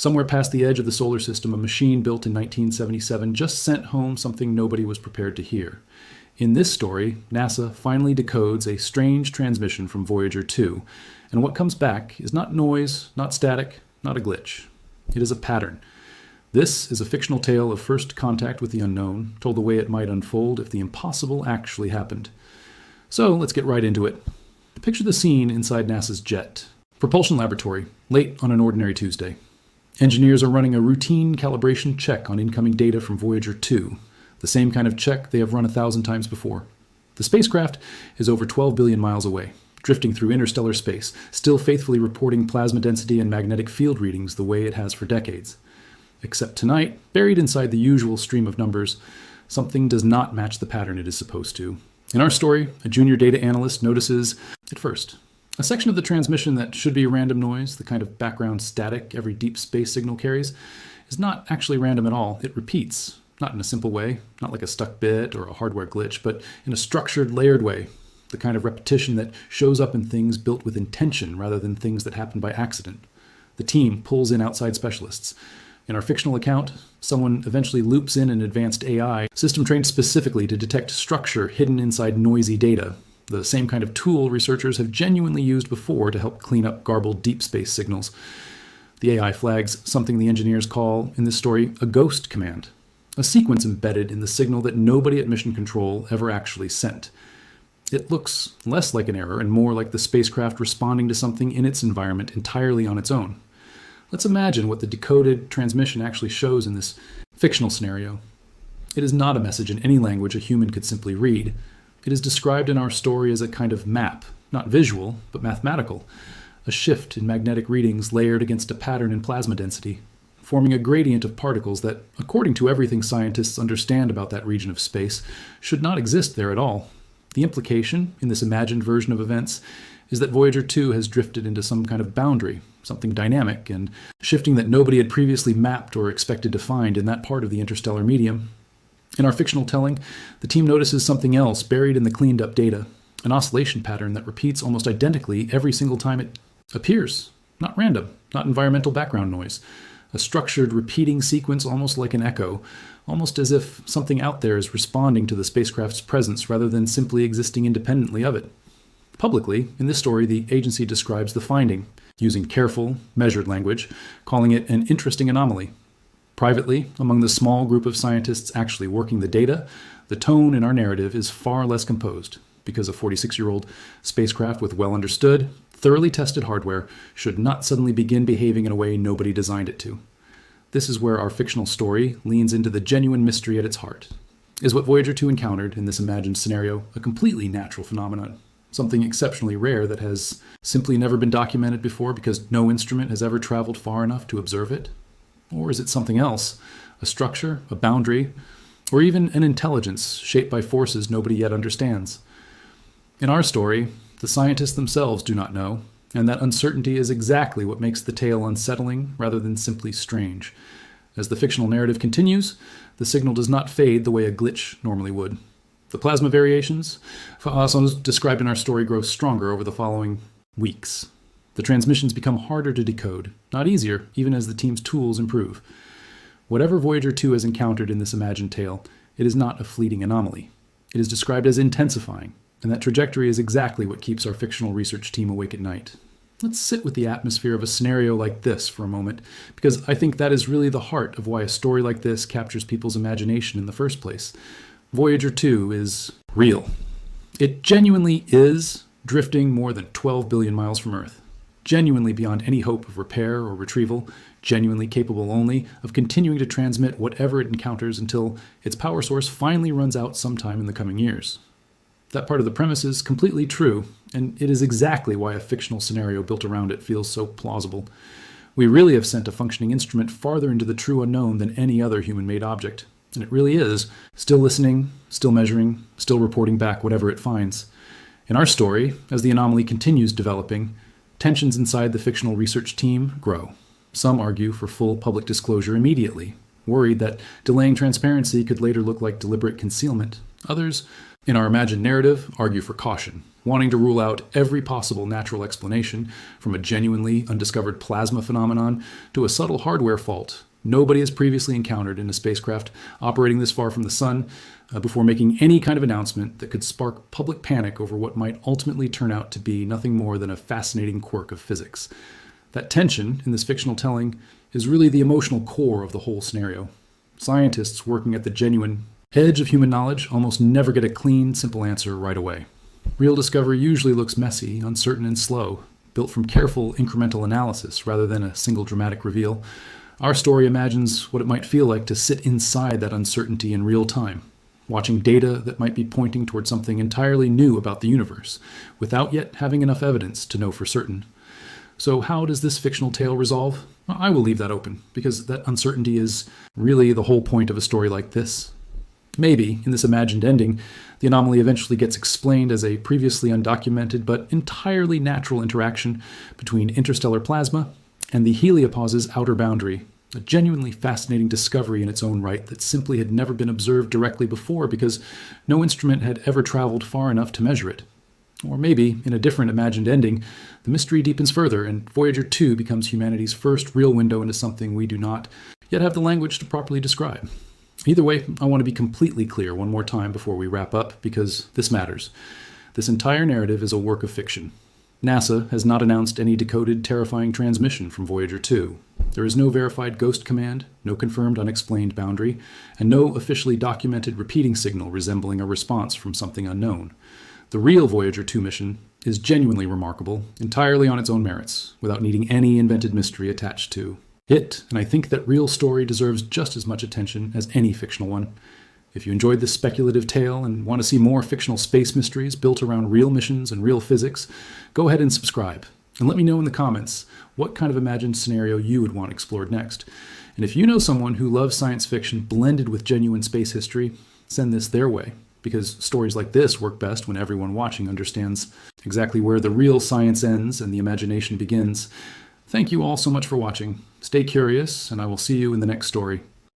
Somewhere past the edge of the solar system, a machine built in 1977 just sent home something nobody was prepared to hear. In this story, NASA finally decodes a strange transmission from Voyager 2, and what comes back is not noise, not static, not a glitch. It is a pattern. This is a fictional tale of first contact with the unknown, told the way it might unfold if the impossible actually happened. So let's get right into it. Picture the scene inside NASA's jet. Propulsion laboratory, late on an ordinary Tuesday. Engineers are running a routine calibration check on incoming data from Voyager 2, the same kind of check they have run 1,000 times before. The spacecraft is over 12 billion miles away, drifting through interstellar space, still faithfully reporting plasma density and magnetic field readings the way it has for decades. Except tonight, buried inside the usual stream of numbers, something does not match the pattern it is supposed to. In our story, a junior data analyst notices, at first, a section of the transmission that should be a random noise, the kind of background static every deep space signal carries, is not actually random at all. It repeats, not in a simple way, not like a stuck bit or a hardware glitch, but in a structured, layered way, the kind of repetition that shows up in things built with intention rather than things that happen by accident. The team pulls in outside specialists. In our fictional account, someone eventually loops in an advanced AI system trained specifically to detect structure hidden inside noisy data, the same kind of tool researchers have genuinely used before to help clean up garbled deep space signals. The AI flags something the engineers call, in this story, a ghost command, a sequence embedded in the signal that nobody at Mission Control ever actually sent. It looks less like an error and more like the spacecraft responding to something in its environment entirely on its own. Let's imagine what the decoded transmission actually shows in this fictional scenario. It is not a message in any language a human could simply read. It is described in our story as a kind of map, not visual, but mathematical, a shift in magnetic readings layered against a pattern in plasma density, forming a gradient of particles that, according to everything scientists understand about that region of space, should not exist there at all. The implication, in this imagined version of events, is that Voyager 2 has drifted into some kind of boundary, something dynamic and shifting that nobody had previously mapped or expected to find in that part of the interstellar medium. In our fictional telling, the team notices something else buried in the cleaned up data, an oscillation pattern that repeats almost identically every single time it appears. Not random, not environmental background noise. A structured, repeating sequence almost like an echo, almost as if something out there is responding to the spacecraft's presence rather than simply existing independently of it. Publicly, in this story, the agency describes the finding, using careful, measured language, calling it an interesting anomaly. Privately, among the small group of scientists actually working the data, the tone in our narrative is far less composed, because a 46-year-old spacecraft with well-understood, thoroughly tested hardware should not suddenly begin behaving in a way nobody designed it to. This is where our fictional story leans into the genuine mystery at its heart. Is what Voyager 2 encountered in this imagined scenario a completely natural phenomenon? Something exceptionally rare that has simply never been documented before because no instrument has ever traveled far enough to observe it? Or is it something else? A structure, a boundary, or even an intelligence shaped by forces nobody yet understands? In our story, the scientists themselves do not know, and that uncertainty is exactly what makes the tale unsettling rather than simply strange. As the fictional narrative continues, the signal does not fade the way a glitch normally would. The plasma variations, as described in our story, grow stronger over the following weeks. The transmissions become harder to decode, not easier, even as the team's tools improve. Whatever Voyager 2 has encountered in this imagined tale, it is not a fleeting anomaly. It is described as intensifying, and that trajectory is exactly what keeps our fictional research team awake at night. Let's sit with the atmosphere of a scenario like this for a moment, because I think that is really the heart of why a story like this captures people's imagination in the first place. Voyager 2 is real. It genuinely is drifting more than 12 billion miles from Earth. Genuinely beyond any hope of repair or retrieval, genuinely capable only of continuing to transmit whatever it encounters until its power source finally runs out sometime in the coming years. That part of the premise is completely true, and it is exactly why a fictional scenario built around it feels so plausible. We really have sent a functioning instrument farther into the true unknown than any other human-made object, and it really is still listening, still measuring, still reporting back whatever it finds. In our story, as the anomaly continues developing, tensions inside the fictional research team grow. Some argue for full public disclosure immediately, worried that delaying transparency could later look like deliberate concealment. Others In our imagined narrative, argue for caution, wanting to rule out every possible natural explanation, from a genuinely undiscovered plasma phenomenon to a subtle hardware fault nobody has previously encountered in a spacecraft operating this far from the sun, before making any kind of announcement that could spark public panic over what might ultimately turn out to be nothing more than a fascinating quirk of physics. That tension in this fictional telling is really the emotional core of the whole scenario. Scientists working at the genuine edge of human knowledge almost never get a clean, simple answer right away. Real discovery usually looks messy, uncertain, and slow, built from careful incremental analysis rather than a single dramatic reveal. Our story imagines what it might feel like to sit inside that uncertainty in real time, watching data that might be pointing toward something entirely new about the universe, without yet having enough evidence to know for certain. So how does this fictional tale resolve? Well, I will leave that open, because that uncertainty is really the whole point of a story like this. Maybe, in this imagined ending, the anomaly eventually gets explained as a previously undocumented but entirely natural interaction between interstellar plasma and the heliopause's outer boundary, a genuinely fascinating discovery in its own right that simply had never been observed directly before because no instrument had ever traveled far enough to measure it. Or maybe, in a different imagined ending, the mystery deepens further and Voyager 2 becomes humanity's first real window into something we do not yet have the language to properly describe. Either way, I want to be completely clear one more time before we wrap up, because this matters. This entire narrative is a work of fiction. NASA has not announced any decoded, terrifying transmission from Voyager 2. There is no verified ghost command, no confirmed unexplained boundary, and no officially documented repeating signal resembling a response from something unknown. The real Voyager 2 mission is genuinely remarkable, entirely on its own merits, without needing any invented mystery attached to it, and I think that real story deserves just as much attention as any fictional one. If you enjoyed this speculative tale and want to see more fictional space mysteries built around real missions and real physics, go ahead and subscribe. And let me know in the comments what kind of imagined scenario you would want explored next. And if you know someone who loves science fiction blended with genuine space history, send this their way, because stories like this work best when everyone watching understands exactly where the real science ends and the imagination begins. Thank you all so much for watching. Stay curious, and I will see you in the next story.